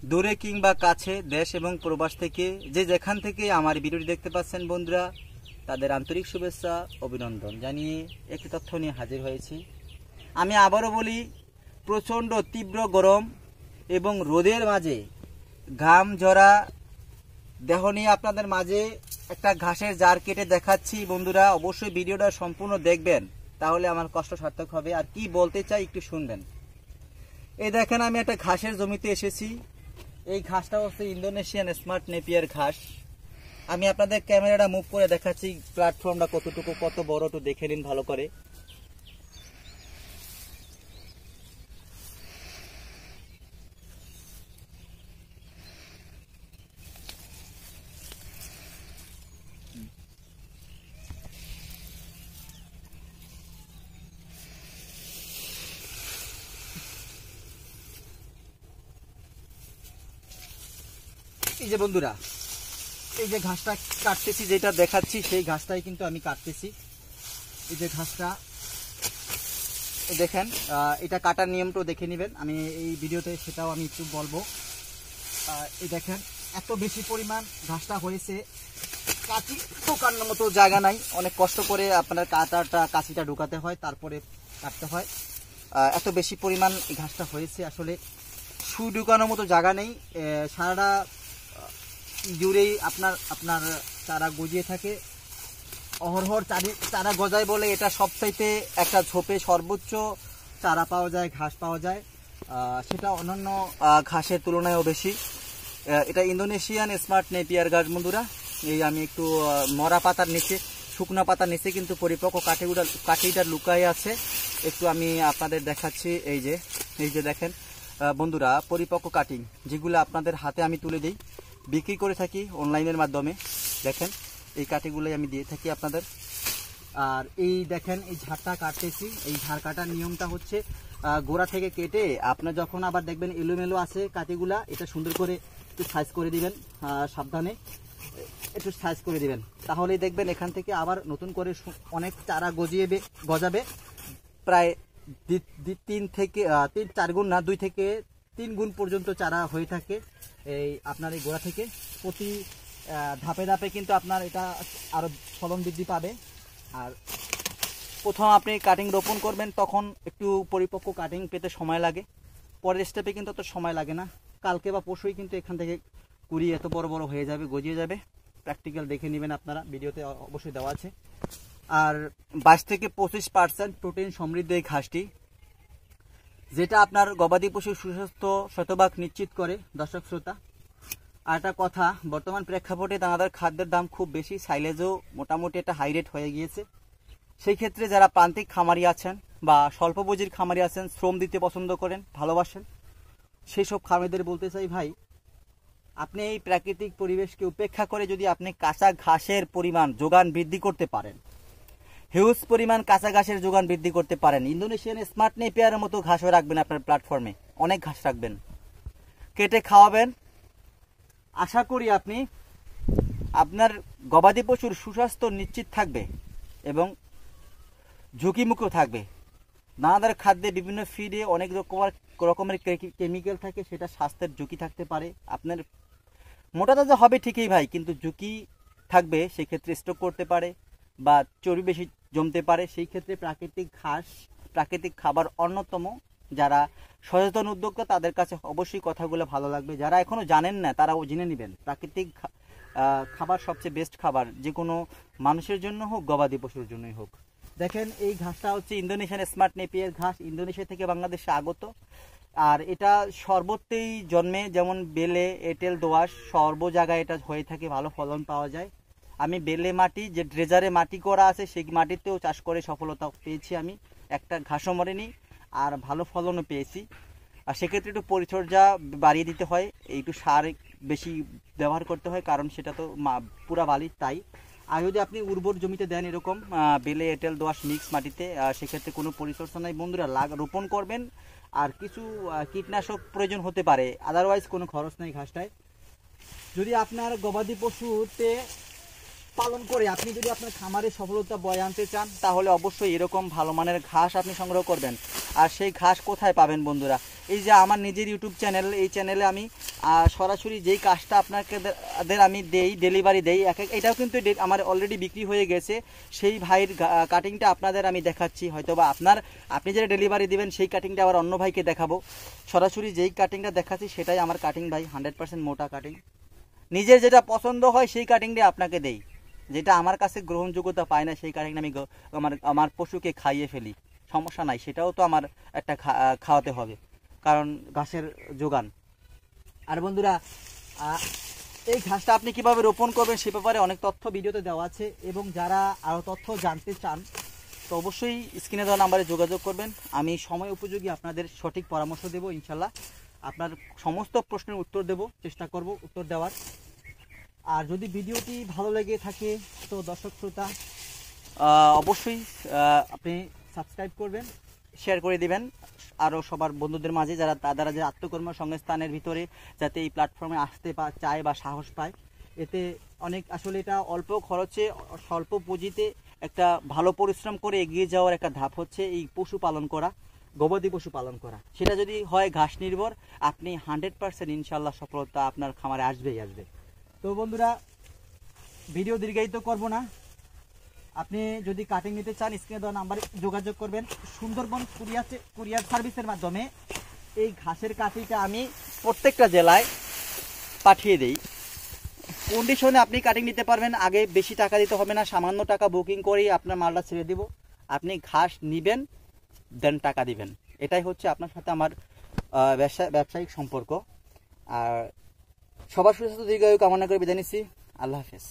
দূরে কিংবা কাছে, দেশ এবং প্রবাস থেকে যে যেখান থেকে আমার ভিডিওটি দেখতে পাচ্ছেন বন্ধুরা, তাদের আন্তরিক শুভেচ্ছা অভিনন্দন জানিয়ে একটি তথ্য নিয়ে হাজির হয়েছি। আমি আবারও বলি, প্রচণ্ড তীব্র গরম এবং রোদের মাঝে ঘাম ঝরা দেহ নিয়ে আপনাদের মাঝে একটা ঘাসের জার কেটে দেখাচ্ছি। বন্ধুরা অবশ্যই ভিডিওটা সম্পূর্ণ দেখবেন, তাহলে আমার কষ্ট সার্থক হবে। আর কি বলতে চাই একটু শুনবেন। এই দেখেন, আমি একটা ঘাসের জমিতে এসেছি। এই ঘাসটা হচ্ছে ইন্দোনেশিয়ান স্মার্ট নেপিয়ার ঘাস। আমি আপনাদের ক্যামেরাটা মুভ করে দেখাচ্ছি প্ল্যাটফর্মটা কতটুকু, কত বড়, একটু দেখে নিন ভালো করে। এই যে বন্ধুরা, এই যে ঘাসটা কাটতেছি, যেটা দেখাচ্ছি সেই ঘাসটাই কিন্তু আমি কাটতেছি। এই যে ঘাসটা দেখেন, এটা কাটার নিয়মটাও দেখে নেবেন। আমি এই ভিডিওতে সেটাও আমি একটু বলবো। এই দেখেন, এত বেশি পরিমাণ ঘাসটা হয়েছে, কাঁচি ঢোকানোর মতো জায়গা নাই। অনেক কষ্ট করে আপনার কাঁচিটা ঢোকাতে হয়, তারপরে কাটতে হয়। এত বেশি পরিমাণ ঘাসটা হয়েছে, আসলে সুই ঢুকানোর মতো জায়গা নেই। সারাটা জুড়েই আপনার চারা গজিয়ে থাকে। অহরহর চারা গজায় বলে এটা সবচাইতে একটা ঝোপে সর্বোচ্চ চারা পাওয়া যায়, ঘাস পাওয়া যায়। সেটা অন্যান্য ঘাসের তুলনায়ও বেশি। এটা ইন্দোনেশিয়ান স্মার্ট নেপিয়ার ঘাস বন্ধুরা। এই আমি একটু মরা পাতার নিচে, শুকনো পাতার নিচে কিন্তু পরিপক্ক কাঠিটা লুকায় আছে। একটু আমি আপনাদের দেখাচ্ছি। এই যে দেখেন বন্ধুরা, পরিপক্ক কাটিং যেগুলো আপনাদের হাতে আমি তুলে দিই, বিক্রি করে থাকি অনলাইনের মাধ্যমে। দেখেন, এই কাঠিগুলোই আমি দিয়ে থাকি আপনাদের। আর এই দেখেন, এই ঝাড়টা কাটতেছি। এই ঝাড় কাটার নিয়মটা হচ্ছে, গোড়া থেকে কেটে আপনার যখন আবার দেখবেন এলোমেলো আছে কাঠিগুলা, এটা সুন্দর করে একটু সাইজ করে দিবেন। সাবধানে একটু সাইজ করে দিবেন, তাহলেই দেখবেন এখান থেকে আবার নতুন করে অনেক চারা গজাবে। প্রায় 3-4 গুণ না, 2 থেকে 3 গুণ পর্যন্ত চারা হয়ে থাকে এই আপনার এই গোড়া থেকে। প্রতি ধাপে ধাপে কিন্তু আপনার এটা আরো ফলন বৃদ্ধি পাবে। আর প্রথম আপনি কাটিং রোপণ করবেন, তখন একটু পরিপক্ক কাটিং পেতে সময় লাগে। পরের স্টেপে কিন্তু অত সময় লাগে না। কালকে বা পরশুই কিন্তু এখান থেকে কুড়ি এত বড় বড় হয়ে যাবে, গজিয়ে যাবে। প্র্যাকটিক্যাল দেখে নেবেন আপনারা, ভিডিওতে অবশ্যই দেওয়া আছে। আর 22 থেকে 25% প্রোটিন সমৃদ্ধ এই ঘাসটি, যেটা আপনার গবাদি পশুর সুস্বাস্থ্য শতভাগ নিশ্চিত করে। দর্শক শ্রোতা, আর একটা কথা, বর্তমান প্রেক্ষাপটে দানাদার খাদ্যের দাম খুব বেশি, সাইলেজও মোটামুটি একটা হাই রেট হয়ে গিয়েছে। সেই ক্ষেত্রে যারা প্রান্তিক খামারি আছেন বা স্বল্প পুঁজির খামারি আছেন, শ্রম দিতে পছন্দ করেন, ভালোবাসেন, সেই সব খামারিদের বলতে চাই, ভাই আপনি এই প্রাকৃতিক পরিবেশকে উপেক্ষা করে যদি আপনি কাঁচা ঘাসের পরিমাণ যোগান বৃদ্ধি করতে পারেন, হিউজ পরিমাণ কাঁচা ঘাসের যোগান বৃদ্ধি করতে পারেন, ইন্দোনেশিয়ান স্মার্ট নেপিয়ারের মতো ঘাসও রাখবেন আপনার প্ল্যাটফর্মে, অনেক ঘাস রাখবেন, কেটে খাওয়াবেন। আশা করি আপনি আপনার গবাদি পশুর সুস্বাস্থ্য নিশ্চিত থাকবে এবং ঝুঁকিমুক্ত থাকবে। দানাদার খাদ্যে বিভিন্ন ফিডে অনেক রকমের কেমিক্যাল থাকে, সেটা স্বাস্থ্যের ঝুঁকি থাকতে পারে। আপনার মোটা তাজা হবে ঠিকই ভাই, কিন্তু ঝুঁকি থাকবে। সেক্ষেত্রে স্ট্রোক করতে পারে বা চর্বি বেশি জমতে পারে। সেই ক্ষেত্রে প্রাকৃতিক ঘাস, প্রাকৃতিক খাবার অন্যতম। যারা সচেতন উদ্যোক্তা, তাদের কাছে অবশ্যই কথাগুলো ভালো লাগবে। যারা এখনো জানেন না, তারাও জেনে নেবেন। প্রাকৃতিক খাবার সবচেয়ে বেস্ট খাবার, যে কোনো মানুষের জন্য হোক, গবাদি পশুর জন্যই হোক। দেখেন, এই ঘাসটা হচ্ছে ইন্দোনেশিয়ান স্মার্ট নেপিয়ার ঘাস, ইন্দোনেশিয়া থেকে বাংলাদেশে আগত। আর এটা সর্বত্রই জন্মে, যেমন বেলে, এঁটেল, দোআঁশ, সর্ব জায়গায় এটা হয়ে থাকে, ভালো ফলন পাওয়া যায়। আমি বেলে মাটি, যে ড্রেজারে মাটি করা আছে, সেই মাটিতেও চাষ করে সফলতা পেয়েছি আমি। একটা ঘাসও মরেনি, আর ভালো ফলনও পেয়েছি। আর সেক্ষেত্রে একটু পরিচর্যা বাড়িয়ে দিতে হয়, একটু সার বেশি ব্যবহার করতে হয়, কারণ সেটা তো পুরা বালি। তাই আর যদি আপনি উর্বর জমিতে দেন, এরকম বেলে, এঁটেল, দোআঁশ মিক্স মাটিতে, সেক্ষেত্রে কোনো পরিচর্যা নাই বন্ধুরা, রোপণ করবেন। আর কিছু কীটনাশক প্রয়োজন হতে পারে, আদারওয়াইজ কোনো খরচ নেই ঘাসটায়। যদি আপনার গবাদি পশুতে পালন করে আপনি যদি আপনার খামারে সফলতা বয়ে আনতে চান, তাহলে অবশ্যই এরকম ভালো মানের ঘাস আপনি সংগ্রহ করবেন। আর সেই ঘাস কোথায় পাবেন বন্ধুরা? এই যে আমার নিজের ইউটিউব চ্যানেল, এই চ্যানেলে আমি সরাসরি যেই কাজটা আপনাদের আমি দেই, ডেলিভারি দেই, এটাও কিন্তু আমার অলরেডি বিক্রি হয়ে গেছে। সেই ভাইয়ের কাটিংটা আপনাদের আমি দেখাচ্ছি, হয়তো বা আপনি যেটা ডেলিভারি দিবেন সেই কাটিংটা আবার অন্য ভাইকে দেখাবো। সরাসরি যেই কাটিংটা দেখাচ্ছি সেটাই আমার কাটিং ভাই, 100% মোটা কাটিং। নিজের যেটা পছন্দ হয় সেই কাটিংটা আপনাকে দেই, যেটা আমার কাছে গ্রহণযোগ্যতা পায় না সেই কাটিংটা আমি আমার পশুকে খাইয়ে ফেলি, সমস্যা নাই, সেটাও তো আমার একটা খাওয়াতে হবে, কারণ ঘাসের যোগান। আর বন্ধুরা, এই ঘাসটা আপনি কিভাবে রোপণ করবেন সে ব্যাপারে অনেক তথ্য ভিডিওতে দেওয়া আছে, এবং যারা আরও তথ্য জানতে চান তো অবশ্যই স্ক্রিনে দেওয়া নাম্বারে যোগাযোগ করবেন। আমি সময় উপযোগী আপনাদের সঠিক পরামর্শ দেব ইনশাল্লাহ। আপনার সমস্ত প্রশ্নের উত্তর দেব, চেষ্টা করব উত্তর দেওয়ার। আর যদি ভিডিওটি ভালো লেগে থাকে তো দর্শক শ্রোতা অবশ্যই আপনি সাবস্ক্রাইব করবেন, শেয়ার করে দিবেন আরও সবার বন্ধুদের মাঝে, যারা যে আত্মকর্মসংস্থানের ভিতরে যাতে এই প্ল্যাটফর্মে আসতে চায় বা সাহস পায়। এতে অনেক, আসলে এটা অল্প খরচে স্বল্প পুঁজিতে একটা ভালো পরিশ্রম করে এগিয়ে যাওয়ার একটা ধাপ হচ্ছে এই পশুপালন করা, গবাদি পশু পালন করা। সেটা যদি হয় ঘাস নির্ভর, আপনি 100% ইনশাল্লাহ সফলতা আপনার খামারে আসবেই আসবে। তো বন্ধুরা, ভিডিও দীর্ঘায়িত করব না, আপনি যদি কাটিং নিতে চান স্ক্রিনে দেওয়া নাম্বারে যোগাযোগ করবেন। সুন্দরবন কুরিয়ার সার্ভিসের মাধ্যমে এই ঘাসের কাটিংটা আমি প্রত্যেকটা জেলায় পাঠিয়ে দিই। কন্ডিশনে আপনি কাটিং নিতে পারবেন, আগে বেশি টাকা দিতে হবে না, সামান্য টাকা বুকিং করেই আপনার মালটা ছেড়ে দিব, আপনি ঘাস নিবেন দেন টাকা দিবেন। এটাই হচ্ছে আপনার সাথে আমার ব্যবসায়িক সম্পর্ক। আর সবার সুস্বাস্থ্য দীর্ঘায়ু কামনা করে বিদায় নিচ্ছি। আল্লাহ হাফেজ।